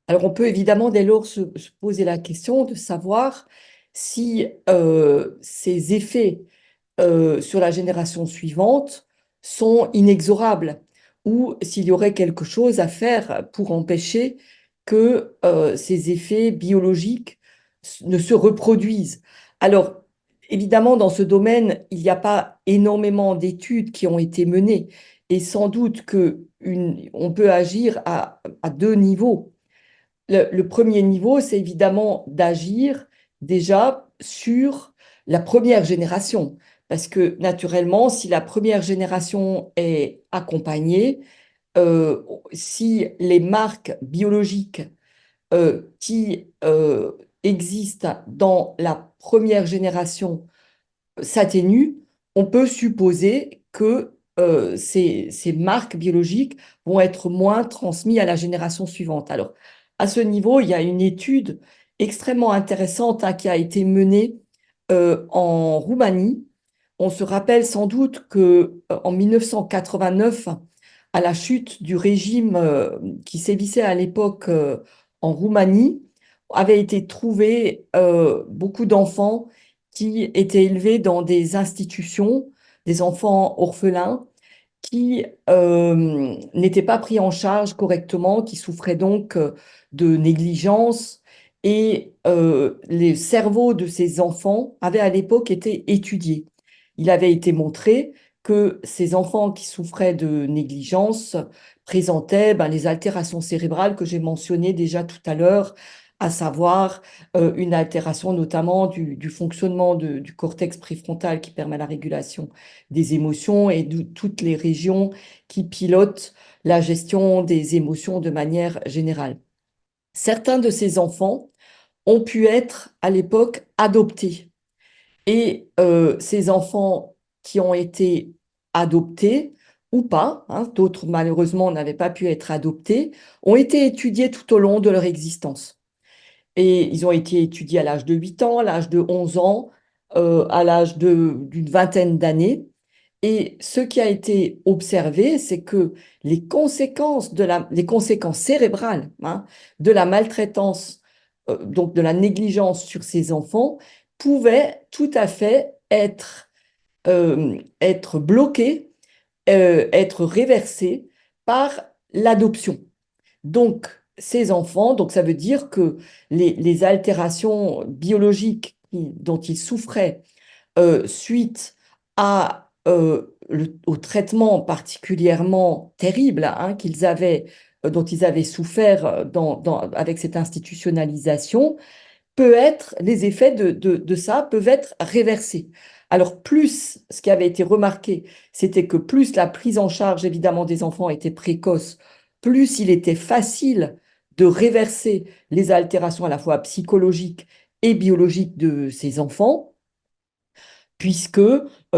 Alors, on peut évidemment dès lors se poser la question de savoir si ces effets sur la génération suivante sont inexorables ou s'il y aurait quelque chose à faire pour empêcher que ces effets biologiques ne se reproduisent. Alors, évidemment, dans ce domaine, il n'y a pas énormément d'études qui ont été menées et sans doute on peut agir à deux niveaux. Le premier niveau, c'est évidemment d'agir déjà sur la première génération. Parce que naturellement, si la première génération est accompagnée, euh, si les marques biologiques qui existent dans la première génération s'atténuent, on peut supposer que ces marques biologiques vont être moins transmises à la génération suivante. Alors, à ce niveau, il y a une étude extrêmement intéressante hein, qui a été menée en Roumanie. On se rappelle sans doute que en 1989, à la chute du régime qui sévissait à l'époque en Roumanie, avaient été trouvés beaucoup d'enfants qui étaient élevés dans des institutions, des enfants orphelins qui n'étaient pas pris en charge correctement, qui souffraient donc de négligence. Et les cerveaux de ces enfants avaient à l'époque été étudiés. Il avait été montré que ces enfants qui souffraient de négligence présentaient les altérations cérébrales que j'ai mentionnées déjà tout à l'heure, à savoir une altération notamment du fonctionnement du cortex préfrontal qui permet la régulation des émotions et de toutes les régions qui pilotent la gestion des émotions de manière générale. Certains de ces enfants ont pu être à l'époque adoptés. Et ces enfants qui ont été adoptés ou pas, hein, d'autres malheureusement n'avaient pas pu être adoptés, ont été étudiés tout au long de leur existence. Et ils ont été étudiés à l'âge de 8 ans, à l'âge de 11 ans, à l'âge d'une vingtaine d'années. Et ce qui a été observé, c'est que les conséquences cérébrales hein, de la maltraitance, donc de la négligence sur ces enfants, pouvaient tout à fait être bloquées, être réversées par l'adoption. Donc, ces enfants, donc ça veut dire que les altérations biologiques dont ils souffraient suite au traitement particulièrement terrible hein, dont ils avaient souffert avec cette institutionnalisation, les effets de ça peuvent être réversés. Alors, ce qui avait été remarqué, c'était que plus la prise en charge, évidemment, des enfants était précoce, plus il était facile de réverser les altérations à la fois psychologiques et biologiques de ces enfants puisque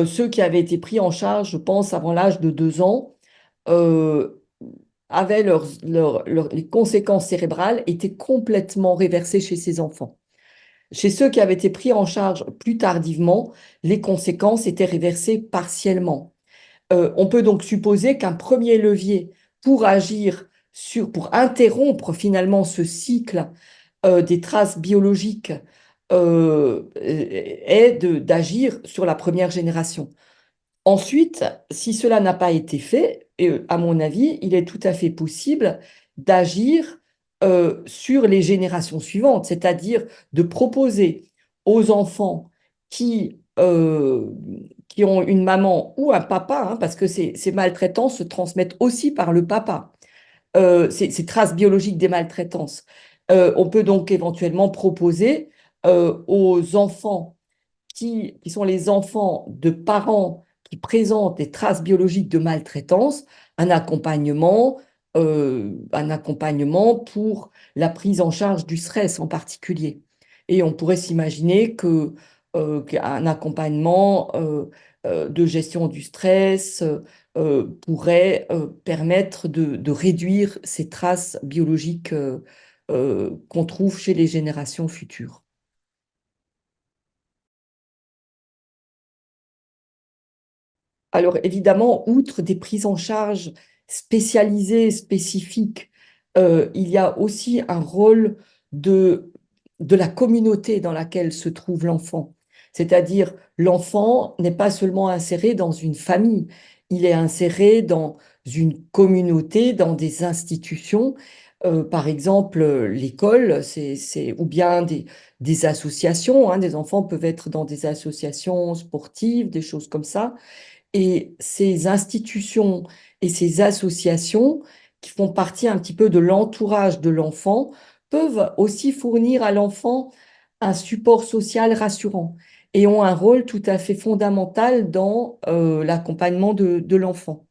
ceux qui avaient été pris en charge, je pense, avant l'âge de 2 ans, euh, avaient les conséquences cérébrales étaient complètement réversées chez ces enfants. Chez ceux qui avaient été pris en charge plus tardivement, les conséquences étaient réversées partiellement. On peut donc supposer qu'un premier levier pour agir pour interrompre finalement ce cycle des traces biologiques est d'agir sur la première génération. Ensuite, si cela n'a pas été fait, et, à mon avis, il est tout à fait possible d'agir sur les générations suivantes, c'est-à-dire de proposer aux enfants qui ont une maman ou un papa, hein, parce que ces maltraitances se transmettent aussi par le papa, ces traces biologiques des maltraitances. On peut donc éventuellement proposer aux enfants qui sont les enfants de parents qui présentent des traces biologiques de maltraitance, un accompagnement pour la prise en charge du stress en particulier. Et on pourrait s'imaginer qu'un accompagnement de gestion du stress pourrait permettre de réduire ces traces biologiques qu'on trouve chez les générations futures. Alors évidemment, outre des prises en charge spécialisées, spécifiques il y a aussi un rôle de, de la communauté dans laquelle se trouve l'enfant. C'est-à-dire, l'enfant n'est pas seulement inséré dans une famille, il est inséré dans une communauté, dans des institutions. Par exemple, l'école, ou bien des associations, hein. Des enfants peuvent être dans des associations sportives, des choses comme ça. Et ces institutions et ces associations qui font partie un petit peu de l'entourage de l'enfant peuvent aussi fournir à l'enfant un support social rassurant et ont un rôle tout à fait fondamental dans l'accompagnement de l'enfant.